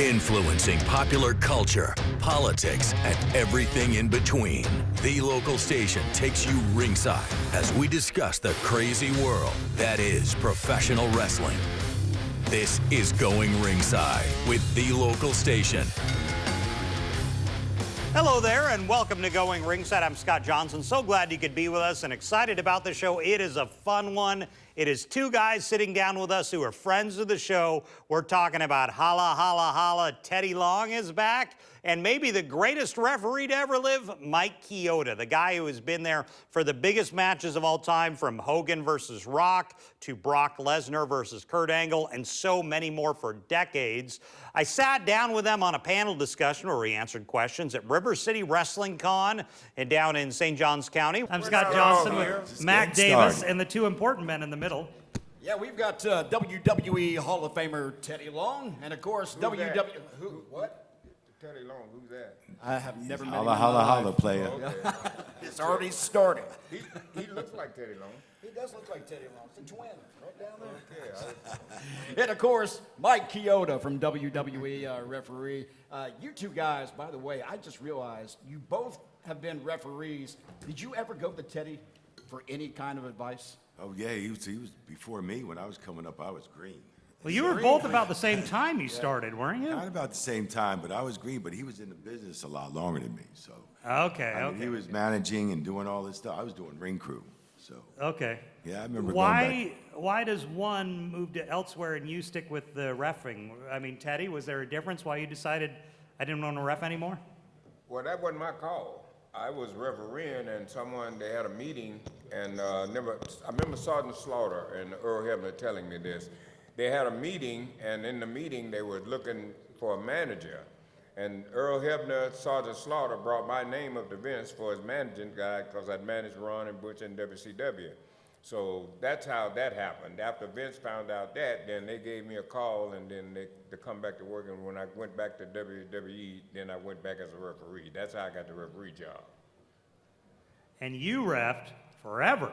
Influencing popular culture, politics, and everything in between. The local station takes you ringside as we discuss the crazy world that is professional wrestling. This is Going Ringside with The Local Station. Hello there and welcome to Going Ringside. I'm Scott Johnson. So glad you could be with us and excited about the show. It is a fun one. It is two guys sitting down with us who are friends of the show. We're talking about Holla, Holla, Holla. Teddy Long is back. And maybe the greatest referee to ever live, Mike Chioda, the guy who has been there for the biggest matches of all time, from Hogan versus Rock to Brock Lesnar versus Kurt Angle, and so many more for decades. I sat down with them on a panel discussion where we answered questions at River City Wrestling Con and down in St. Johns County. I'm Scott Johnson with Matt Davis and the two important men in the middle. Yeah, we've got WWE Hall of Famer Teddy Long, and of course What? Teddy Long, who's that? I have never met him. Holla, holla, holla, player. Okay. It's already started. He looks like Teddy Long. He does look like Teddy Long. It's a twin, right down there. Okay. And of course, Mike Chioda from WWE referee. You two guys, by the way, I just realized you both have been referees. Did you ever go to Teddy for any kind of advice? Oh, yeah, he was before me. When I was coming up, I was green. Well, you were both about the same time you started, weren't you? Not about the same time, but I was green, but he was in the business a lot longer than me, so. Okay, I mean, he was managing and doing all this stuff. I was doing ring crew, so. Okay. Yeah, I remember going back. Why does one move to elsewhere and you stick with the reffing? I mean, Teddy, was there a difference why you decided I didn't want to ref anymore? Well, that wasn't my call. I was refereeing, and they had a meeting, and I remember Sergeant Slaughter and Earl Hebner telling me this. They had a meeting, and in the meeting, they were looking for a manager. And Earl Hebner, Sergeant Slaughter, brought my name up to Vince for his managing guy because I'd managed Ron and Butch in WCW. So that's how that happened. After Vince found out that, then they gave me a call, and then to come back to work. And when I went back to WWE, then I went back as a referee. That's how I got the referee job. And you reffed forever.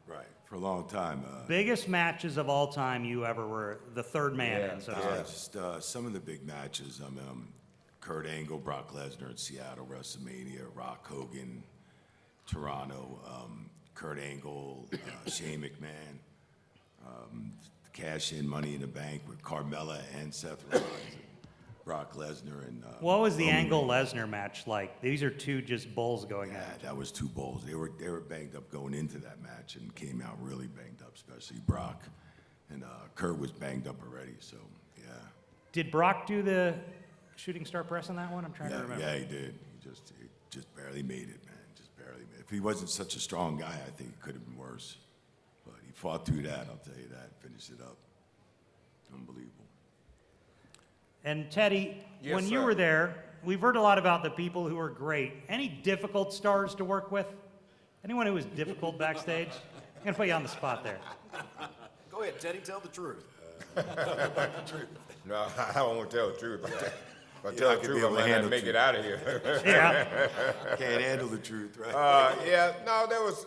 Right, for a long time. Biggest matches of all time you ever were the third man in, so to speak. Just some of the big matches. Kurt Angle, Brock Lesnar in Seattle, WrestleMania, Rock Hogan, Toronto, Kurt Angle, Shane McMahon, Cash In, Money in the Bank with Carmella and Seth Rollins, and Brock Lesnar and. What was the Angle Lesnar match like? These are two just bulls going at it. Yeah, that was two bulls. They were banged up going into that match and came out really banged up, especially Brock. And Kurt was banged up already, so yeah. Did Brock do the shooting star press on that one? I'm trying to remember. Yeah, he did. He just barely made it, man. Just barely made it. If he wasn't such a strong guy, I think it could have been worse. But he fought through that, I'll tell you that. Finished it up. Unbelievable. And Teddy, Yes, when you sir. were there, we've heard a lot about the people who were great. Any difficult stars to work with? Anyone who was difficult backstage? I'm going to put you on the spot there. Go ahead, Teddy, tell the truth. No, I don't want to tell the truth. If I tell the truth, I might not make it out of here. Yeah. Can't handle the truth, right? There was,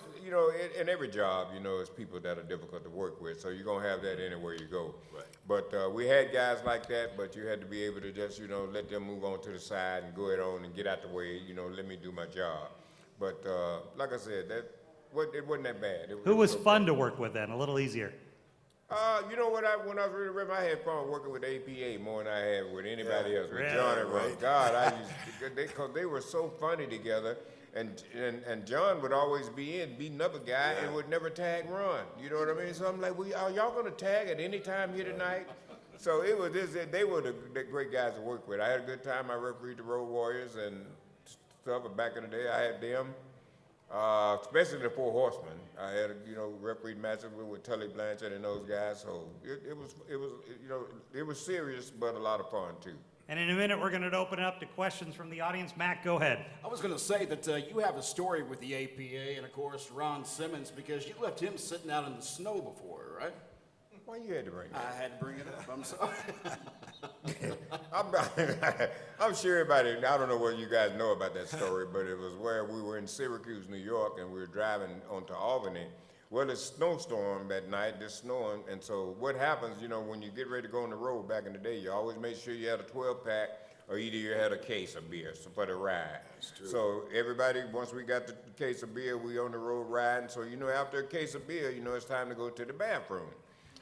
in every job, it's people that are difficult to work with, so you're going to have that anywhere you go. Right. But we had guys like that, but you had to be able to just, let them move on to the side and go ahead on and get out the way, let me do my job. But like I said, it wasn't that bad. Who was fun to work with then? A little easier. When I was really ripping, I had fun working with APA more than I had with anybody else. With Really? John and Ron. God, because they were so funny together, and John would always be in beating up a guy and would never tag Ron. You know what I mean? So I'm like, are y'all gonna tag at any time here tonight? So it was they were the great guys to work with. I had a good time. I refereed the Road Warriors and stuff. But back in the day, I had them. Especially the Four Horsemen. I had, referee matches with Tully Blanchard and those guys. So it was serious, but a lot of fun too. And in a minute, we're going to open it up to questions from the audience. Matt, go ahead. I was going to say that you have a story with the APA and, of course, Ron Simmons, because you left him sitting out in the snow before, right? Why you had to bring that? I had to bring it up. I'm sorry. I'm sure everybody, I don't know whether you guys know about that story, but it was where we were in Syracuse, New York, and we were driving onto Albany Well, it's snowstorm that night, it's snowing, and so what happens, you know, when you get ready to go on the road back in the day, you always make sure you had a 12-pack or either you had a case of beer for the ride. That's true. So everybody, once we got the case of beer, we on the road riding. So, you know, after a case of beer, you know, it's time to go to the bathroom.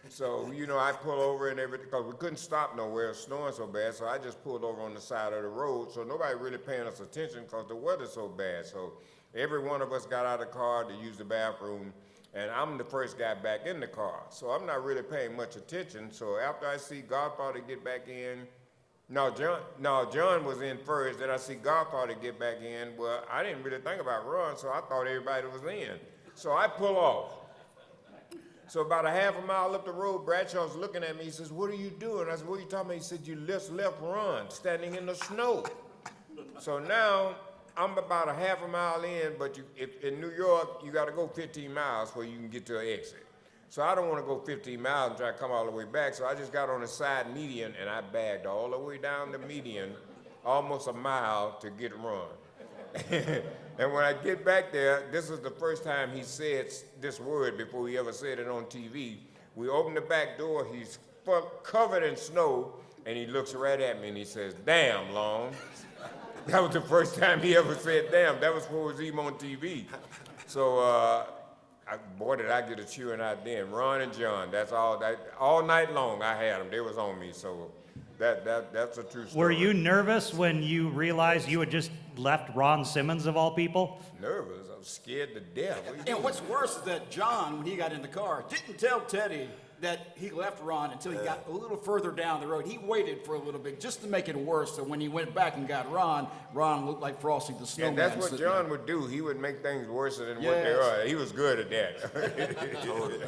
So, you know, I pull over and everything, because we couldn't stop nowhere, it was snowing so bad, so I just pulled over on the side of the road, so nobody really paying us attention because the weather's so bad. So every one of us got out of the car to use the bathroom, and I'm the first guy back in the car. So I'm not really paying much attention. So after I see Godfather get back in, John was in first, then I see Godfather get back in. Well, I didn't really think about Ron, so I thought everybody was in. So I pull off. So about a half a mile up the road, Bradshaw's looking at me. He says, "What are you doing?" I said, "What are you talking about?" He said, "You just left Ron standing in the snow." So now I'm about a half a mile in, but in New York, you got to go 15 miles before you can get to an exit. So I don't want to go 15 miles and try to come all the way back. So I just got on the side median and I bagged all the way down the median, almost a mile to get Ron. And when I get back there, this is the first time he said this word before he ever said it on TV. We open the back door, he's covered in snow, and he looks right at me and he says, "Damn, Long." That was the first time he ever said damn. That was before it was even on TV. So, boy, did I get a chewing out then. Ron and John, that's all night long I had them. They was on me, so that's a true story. Were you nervous when you realized you had just left Ron Simmons, of all people? Nervous? I was scared to death. And what's worse is that John, when he got in the car, didn't tell Teddy that he left Ron until he got a little further down the road. He waited for a little bit just to make it worse. So when he went back and got Ron looked like Frosty the Snowman. And that's what John would do. He would make things worse than what they are. He was good at that. Totally.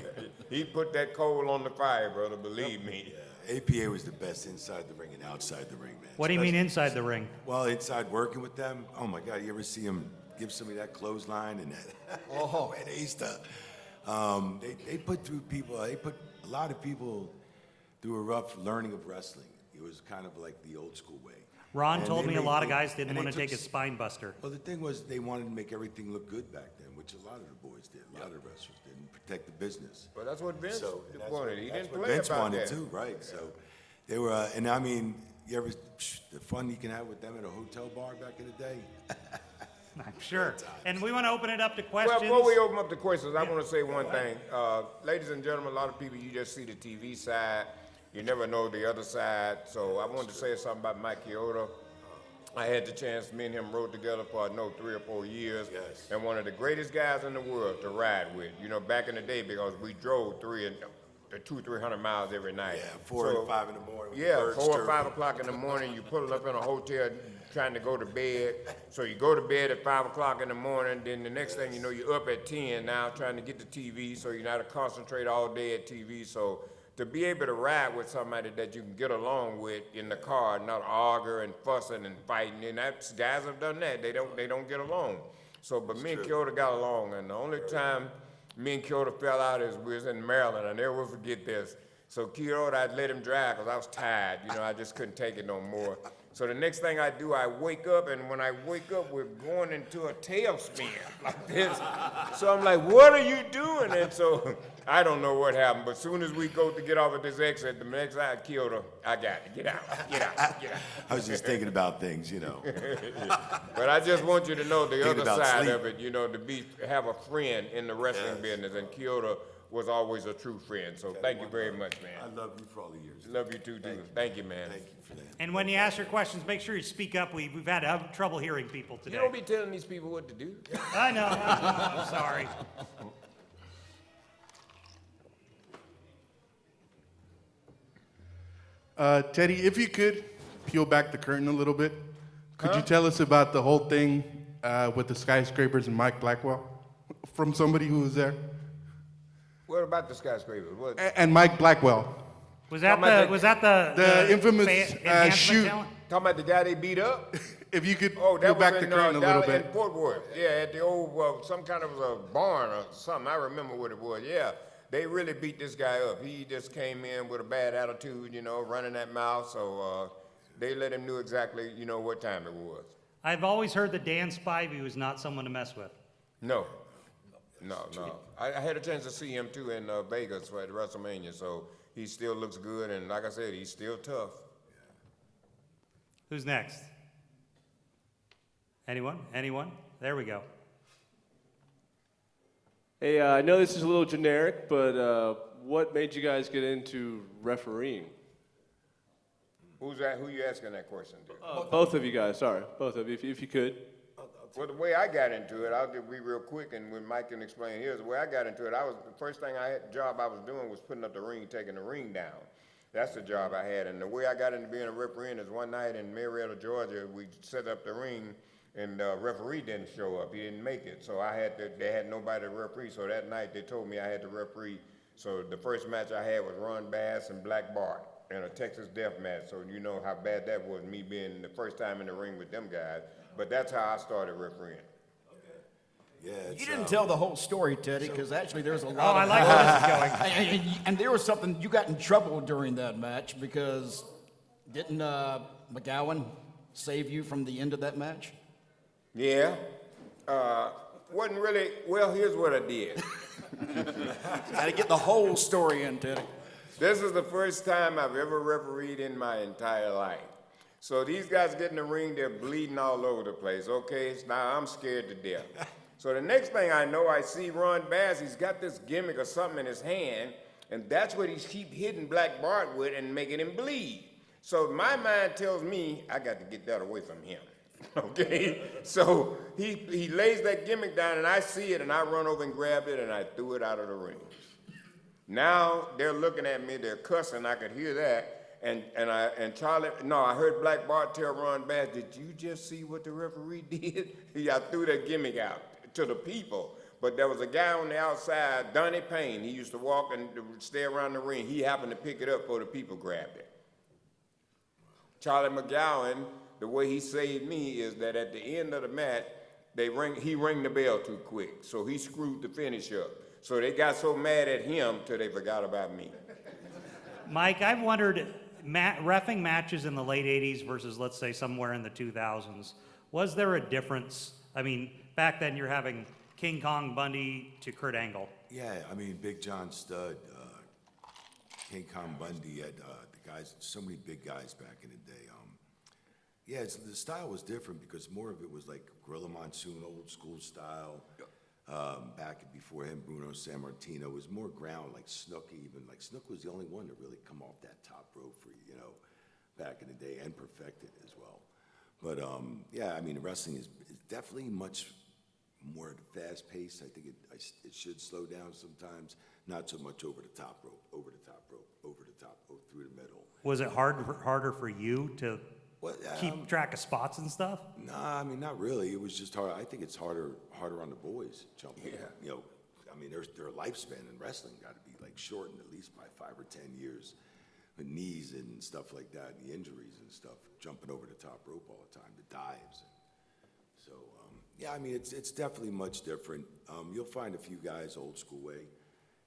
He put that coal on the fire, brother, believe me. Yeah. APA was the best inside the ring and outside the ring, man. What do you mean inside the ring? Well, inside working with them, oh my God, you ever see him give somebody that clothesline and that? Oh, and Easter. They put a lot of people through a rough learning of wrestling. It was kind of like the old school way. Ron And told they me a made- lot of they- guys didn't and want they to take took a spine buster. Well, the thing was they wanted to make everything look good back then, which a lot of the boys did. A lot of wrestlers did, and protect the business. Well, that's what Vince And that's wanted. He that's didn't what play Vince about wanted that. too, right? So they were, and I mean, you ever the fun you can have with them at a hotel bar back in the day? I'm sure. And we want to open it up to Well, questions. before we open up the questions, I want to say one thing. Ladies and gentlemen, a lot of people, you just see the TV side. You never know the other side. So I wanted to say something about Mike Chioda. I had the chance, me and him rode together for, 3 or 4 years. Yes. And one of the greatest guys in the world to ride with, back in the day, because we drove 200-300 miles every night. Yeah, 4 and 5 in the morning. with Yeah, birds 4 or chirping. 5 o'clock in the morning, you pull up in a hotel trying to go to bed. So you go to bed at 5 o'clock in the morning, then the next thing you know, you're up at 10 now trying to get to TV, so you got to concentrate all day at TV. So to be able to ride with somebody that you can get along with in the car, not argue and fussing and fighting, and guys have done that. They don't get along. So, but me and Chioda got along, and the only time me and Chioda fell out is we was in Maryland. I never will forget this. So Chioda, I'd let him drive because I was tired. I just couldn't take it no more. So the next thing I do, I wake up, and when I wake up, we're going into a tailspin like this. So I'm like, "What are you doing?" And so I don't know what happened, but as soon as we go to get off at this exit, the next side, Chioda, I got it. Get out, get out, get out. I was just thinking about things, But I just want you to know the Thinking other about side sleep. of it, to have a friend in the wrestling business, and Chioda was always a true friend. So thank you very much, man. I love you for all the years. Love you too, dude. Thank you, man. Thank you for that. And when you ask your questions, make sure you speak up. We've had trouble hearing people today. You don't be telling these people what to do. I know. I'm sorry. Teddy, if you could peel back the curtain a little bit, could you tell us about the whole thing with the skyscrapers and Mike Blackwell from somebody who was there? What about the skyscrapers? What? And Mike Blackwell, Was that the infamous enhancement shoot. talent? Talking about the guy they beat up? If you could Oh, peel that back was the in, curtain a down little in bit. Fort Worth. Yeah, at the old, some kind of a barn or something. I remember what it was. Yeah, they really beat this guy up. He just came in with a bad attitude, running that mouth. So they let him know exactly, what time it was. I've always heard that Dan Spivey was not someone to mess with. No. No. I had a chance to see him too in Vegas at WrestleMania, so he still looks good, and like I said, he's still tough. Who's next? Anyone? There we go. Hey, I know this is a little generic, but what made you guys get into refereeing? Who's that? Who you asking that question to? Both of you guys, sorry. Both of you, if you could. Well, the way I got into it, I'll just be real quick, and when Mike can explain his, the way I got into it, the first job I was doing was putting up the ring, taking the ring down. That's the job I had, and the way I got into being a referee is one night in Marietta, Georgia, we set up the ring, and the referee didn't show up. He didn't make it, so they had nobody to referee, so that night they told me I had to referee. So the first match I had was Ron Bass and Black Bart in a Texas death match, so you know how bad that was, me being the first time in the ring with them guys. But that's how I started refereeing. Yeah, You didn't tell the whole story, Teddy, because actually there's a lot Oh, of... I like where this is going. And there was something, you got in trouble during that match because didn't McGowan save you from the end of that match? Yeah. Wasn't really, well, here's what I did. Got to get the whole story in, Teddy. This is the first time I've ever refereed in my entire life. So these guys get in the ring, they're bleeding all over the place, okay? Now I'm scared to death. So the next thing I know, I see Ron Bass, he's got this gimmick or something in his hand, and that's what he keep hitting Black Bart with and making him bleed. So my mind tells me, I got to get that away from him, okay? So he lays that gimmick down, and I see it, and I run over and grab it, and I threw it out of the ring. Now they're looking at me, they're cussing, I could hear that. And Charlie, no, I heard Black Bart tell Ron Bass, did you just see what the referee did? I threw that gimmick out to the people. But there was a guy on the outside, Donnie Payne. He used to walk and stay around the ring. He happened to pick it up before the people grabbed it. Charlie McGowan, the way he saved me is that at the end of the match, he rang the bell too quick. So he screwed the finish up. So they got so mad at him till they forgot about me. Mike, I've wondered, reffing matches in the late 80s versus, let's say, somewhere in the 2000s, was there a difference? I mean, back then you're having King Kong Bundy to Kurt Angle. Yeah, I mean, Big John Studd, King Kong Bundy, had the guys, so many big guys back in the day. Yeah, the style was different because more of it was like Gorilla Monsoon, old school style. Back before him, Bruno Sammartino was more ground, like Snook even. Like Snook was the only one to really come off that top rope for you know, back in the day, and perfected as well. But yeah, I mean, wrestling is definitely much more fast paced. I think it should slow down sometimes. Not so much over the top rope, over the top rope, over the top rope, through the middle. Was it harder for you to keep track of spots and stuff? Nah, I mean, not really. It was just hard. I think it's harder on the boys jumping. Yeah. You know, I mean, their lifespan in wrestling got to be like shortened at least by 5 or 10 years, with knees and stuff like that, and the injuries and stuff, jumping over the top rope all the time, the dives. So yeah, I mean, it's definitely much different. You'll find a few guys old school way,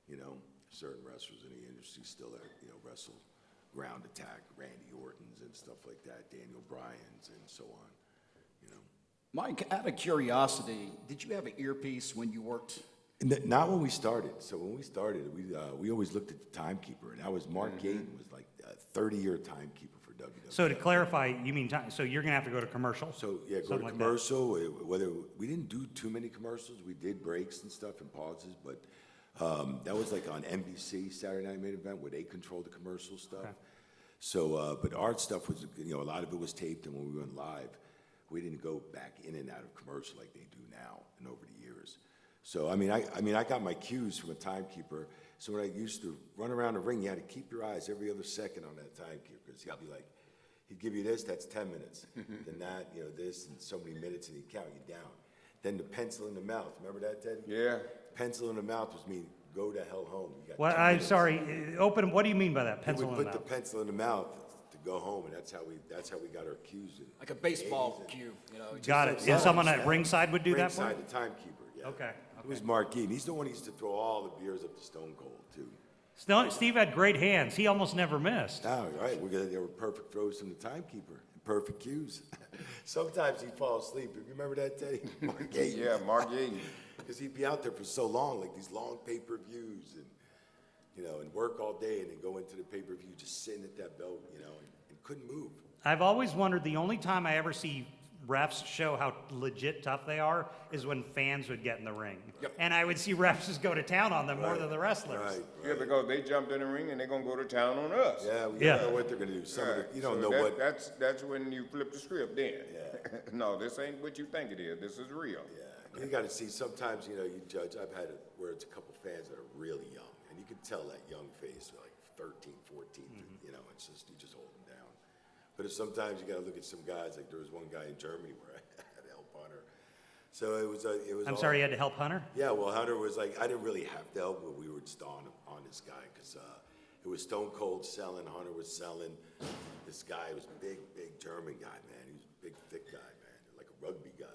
you know, certain wrestlers in the industry still wrestle ground attack, Randy Orton's and stuff like that, Daniel Bryan's and so on, you know. Mike, out of curiosity, did you have an earpiece when you worked? Not when we started. So when we started, we always looked at the timekeeper, and that was Mark Gayton was like a 30-year timekeeper for WWE. So to clarify, you mean time, so you're gonna have to go to commercial? So yeah, go Something to like commercial. Whether we didn't do too many commercials, we did breaks and stuff and pauses, but that was like on NBC Saturday Night Main Event where they controlled the commercial stuff. Okay. So, but our stuff was, you know, a lot of it was taped, and when we went live, we didn't go back in and out of commercial like they do now and over the years. So I mean, I got my cues from a timekeeper. So when I used to run around the ring, you had to keep your eyes every other second on that timekeeper because he'd be like, he'd give you this, that's 10 minutes, then that, you know, this, and so many minutes, and he'd count you down. Then the pencil in the mouth, remember that, Teddy? Yeah. Pencil in the mouth was mean, go to hell home. You got Well, 2 I'm minutes. sorry. What do you mean by that? Pencil We in would the put mouth. the pencil in the mouth to go home, and that's how we got our cues in. Like a baseball cue, you know? Got it. And someone at ringside would do that for you? Ringside, the timekeeper, yeah. Okay. It was Mark Eaton. He's the one who used to throw all the beers up to Stone Cold, too. Steve had great hands. He almost never missed. Oh, right. They were perfect throws from the timekeeper, and perfect cues. Sometimes he'd fall asleep. You remember that, Teddy? Mark Eaton. Yeah, Mark Gayton. Because he'd be out there for so long, like these long pay-per-views, and and work all day, and then go into the pay-per-view just sitting at that belt, and couldn't move. I've always wondered, the only time I ever see refs show how legit tough they are is when fans would get in the ring. Yep. And I would see refs just go to town on them more than the wrestlers. Right. Yeah, because they jumped in the ring and they're gonna go to town on us. Yeah, we Yeah. don't know what they're gonna do. You don't So know what. That's when you flip the script. Then. Yeah. No, this ain't what you think it is. This is real. Yeah, you got to see. Sometimes you judge. I've had it where it's a couple fans that are really young, and you can tell that young face, like 13, 14. It's just you just hold them down. But if sometimes you got to look at some guys. Like there was one guy in Germany where I had to help Hunter. So it was. I'm sorry, you had to help Hunter? Yeah, well, Hunter was like, I didn't really have to help, but we were just on this guy because it was Stone Cold selling. Hunter was selling. This guy was a big German guy, man. He was a big, thick guy, man, like a rugby guy.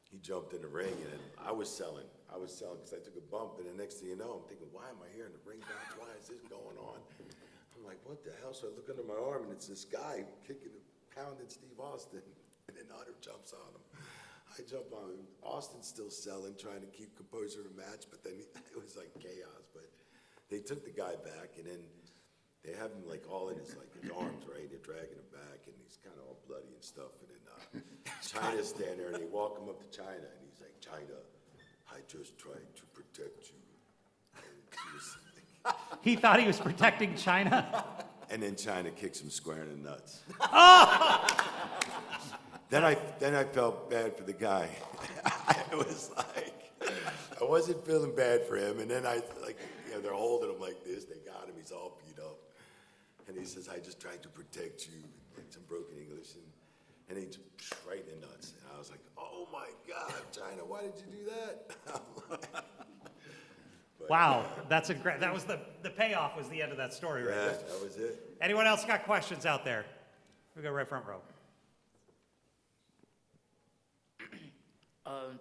He jumped in the ring, and then I was selling because I took a bump, and the next thing you know, I'm thinking, why am I here in the ring bounce? Why is this going on? I'm like, what the hell? So I look under my arm, and it's this guy kicking, pounding Steve Austin, and then Hunter jumps on him. I jump on him. Austin's still selling, trying to keep composure of the match, but then it was like chaos. But they took the guy back, and then they have him like all in his arms, right? They're dragging him back, and he's kind of all bloody and stuff. And then China's standing there, and they walk him up to China, and he's like, China, I just tried to protect you. And she was He thought he was protecting China? and then China kicks him square in the nuts. Then I felt bad for the guy. It was like, I wasn't feeling bad for him. And then they're holding him like this. They got him. He's all beat up. And he says, I just tried to protect you. In some broken English. And he just right in the nuts. And I was like, oh my God, China, why did you do that? Wow, that was the payoff was the end of that story right Yeah, there. that was it. Anyone else got questions out there? We go right front row.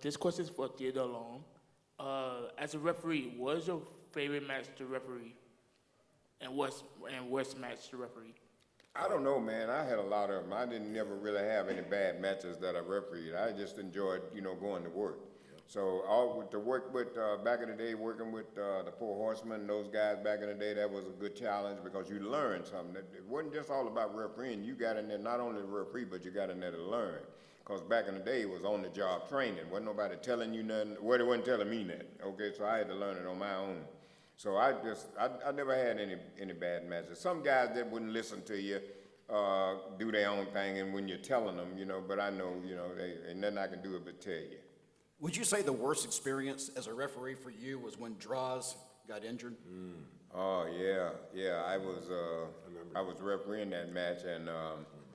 This question is for Theodore Long. As a referee, what is your favorite match to referee? And worst match to referee? I don't know, man. I had a lot of them. I didn't never really have any bad matches that I refereed. I just enjoyed, going to work. So to work with, back in the day, working with the Four Horsemen, those guys back in the day, that was a good challenge because you learned something. It wasn't just all about refereeing. You got in there not only to referee, but you got in there to learn. Because back in the day, it was on-the-job training. Wasn't nobody telling you nothing. Well, they wasn't telling me nothing. Okay, so I had to learn it on my own. So I never had any bad matches. Some guys that wouldn't listen to you, do their own thing, and when you're telling them, but I know, ain't nothing I can do but tell you. Would you say the worst experience as a referee for you was when Draws got injured? Oh yeah. I was refereeing that match, and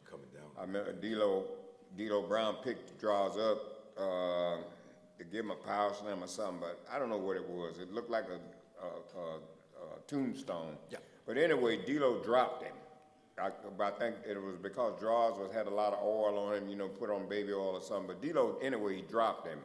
Coming down. I remember D'Lo Brown picked Draws up to give him a power slam or something, but I don't know what it was. It looked like a tombstone. Yeah. But anyway, D'Lo dropped him. I think it was because Draws had a lot of oil on him, put on baby oil or something. But D'Lo, anyway, he dropped him.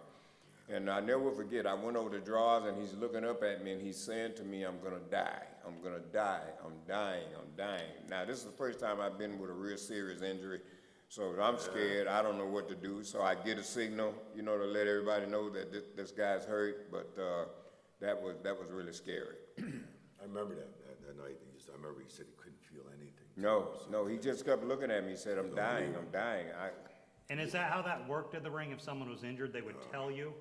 And I never forget, I went over to Draws, and he's looking up at me, and he's saying to me, I'm going to die. I'm going to die. I'm dying. I'm dying. Now, this is the first time I've been with a real serious injury. So I'm scared. I don't know what to do. So I get a signal, to let everybody know that this guy's hurt. But that was really scary. I remember that night. I remember he said he couldn't feel anything. No, he just kept looking at me. He said, I'm dying. And is that how that worked in the ring? If someone was injured, they would tell you?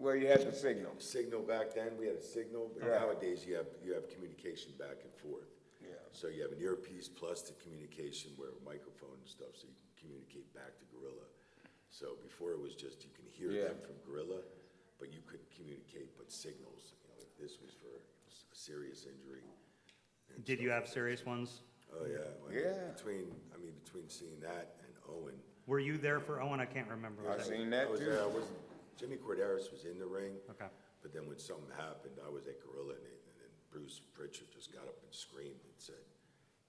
Well, you had the signal. Signal back then, we had a signal, but nowadays you have communication back and forth. Yeah. So you have an earpiece plus the communication where a microphone and stuff, so you can communicate back to Gorilla. So before it was just you can hear them from Gorilla, but you couldn't communicate but signals. If this was for a serious injury. Did you have serious ones? Oh yeah. Between seeing that and Owen. Were you there for Owen? I can't remember. I seen that I was too. there. Jimmy Corderas was in the ring. Okay. But then when something happened, I was at Gorilla, and then Bruce Pritchard just got up and screamed and said,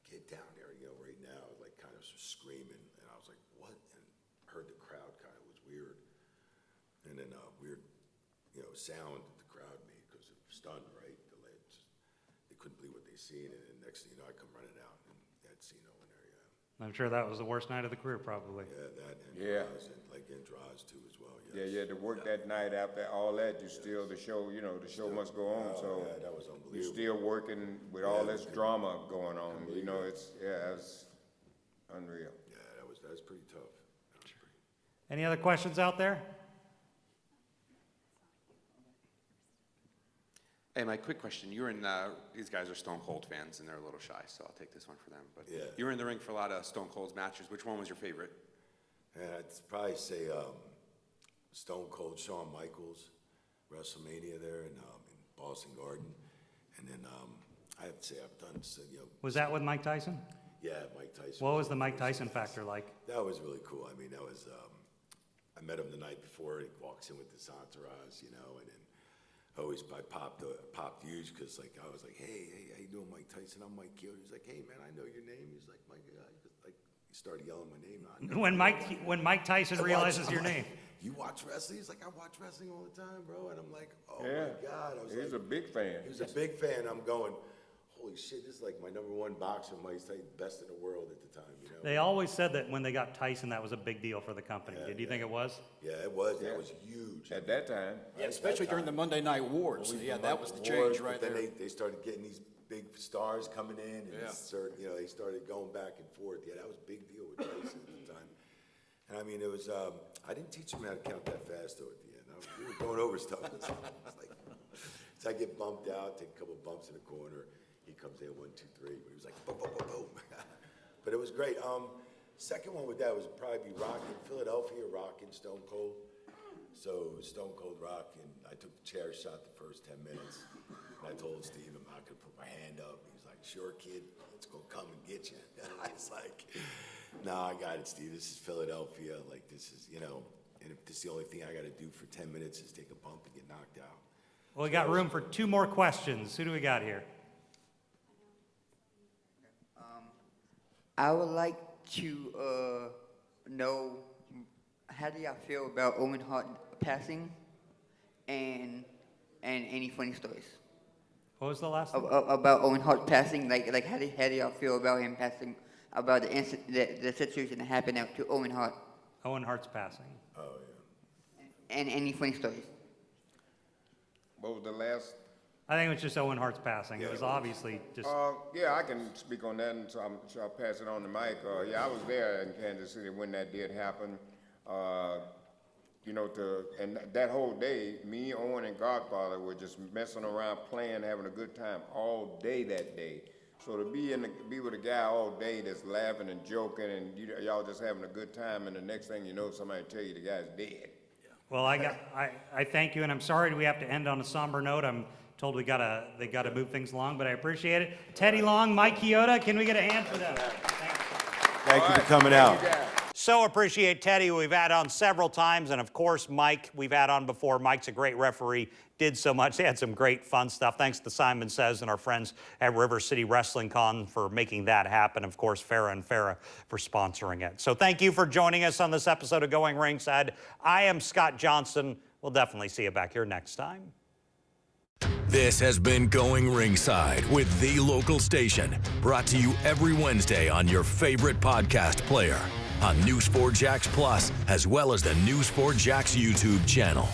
"Get down there, right now!" Like kind of screaming, and I was like, "What?" And heard the crowd kind of was weird, and then weird, sound that the crowd made because it was stunned, right? They couldn't believe what they seen, and then next thing you know, I come running out and had seen Owen there. Yeah. I'm sure that was the worst night of the career, probably. Yeah, that and Yeah. draws, and like in draws too as well. Yeah, Yes. you had to work that night after all that, you still, the show, you know, the show must go on, so. Yeah, that was You're unbelievable. still working with all this drama going on, you know, it's unreal. Yeah, that was pretty tough. That was pretty. Any other questions out there? Hey, Mike, quick question. You were in, these guys are Stone Cold fans, and they're a little shy, so I'll take this one for them. But Yeah. you were in the ring for a lot of Stone Cold's matches. Which one was your favorite? And I'd probably say Stone Cold Shawn Michaels, WrestleMania there in Boston Garden, and then I have to say I've done Was that with Mike Tyson? yeah, Mike Tyson. What was the Mike Tyson factor like? That was really cool. I mean, that was I met him the night before. He walks in with this entourage, you know, and then I popped huge because like I was like, hey, how you doing, Mike Tyson? I'm Mike Chioda. He's like, hey man, I know your name. He's like, Mike, like he started yelling my name. I know. When Mike Tyson realizes your name. You watch wrestling? He's like, I watch wrestling all the time, bro. And I'm like, oh Yeah. my God. I was He's like, a big fan. He was a big fan. I'm going, holy shit, this is like my #1 boxer, Mike Tyson, best in the world at the time, you know? They always said that when they got Tyson, that was a big deal for the company. Did you think it was? Yeah, it was. Yeah. That was huge. At that time, Yeah, especially during the Monday Night Wars. Yeah, that was the change right then there. they started getting these big stars coming in, and Yeah. they started going back and forth. Yeah, that was a big deal with Tyson at the time. And I mean, it was, I didn't teach him how to count that fast, though, at the end. We were going over stuff. It's like, so I get bumped out, take a couple bumps in the corner. He comes in, 1, 2, 3. But he was like, boom, boom, boom, boom. But it was great. Second one with that was probably Rockin' Philadelphia, Rockin' Stone Cold. So Stone Cold Rockin', I took the chair shot the first 10 minutes. And I told Steve I'm not gonna put my hand up. He was like, sure, kid, it's gonna come and get you. I was like, no, I got it, Steve. This is Philadelphia. Like, this is, you know, and if this is the only thing I gotta do for 10 minutes is take a bump and get knocked out. Well, we got room for 2 more questions. Who do we got here? I would like to know how do y'all feel about Owen Hart passing, and any funny stories What was the last one? about Owen Hart passing? Like how do y'all feel about him passing? About the situation that happened to Owen Hart, Owen Hart's passing. Oh, yeah. and any funny stories? what was the last? I think it was just Owen Hart's passing. It was obviously just. Yeah, I can speak on that, and so I'll pass it on to Mike. Yeah, I was there in Kansas City when that did happen. You know, and that whole day, me, Owen, and Godfather were just messing around, playing, having a good time all day that day. So to be with a guy all day that's laughing and joking, and y'all just having a good time, and the next thing you know, somebody tell you the guy's dead. Well, I thank you, and I'm sorry we have to end on a somber note. I'm told they gotta move things along, but I appreciate it. Teddy Long, Mike Chioda, can we get a hand for them? Thank you for coming out. So appreciate Teddy, who we've had on several times, and of course Mike, we've had on before. Mike's a great referee, did so much. They had some great fun stuff. Thanks to Simon Says and our friends at River City Wrestling Con for making that happen. Of course, Farrah and Farrah for sponsoring it. So thank you for joining us on this episode of Going Ringside. I am Scott Johnson. We'll definitely see you back here next time. This has been Going Ringside with The Local Station, brought to you every Wednesday on your favorite podcast player, on News 4 Jax Plus, as well as the News 4 Jax YouTube channel.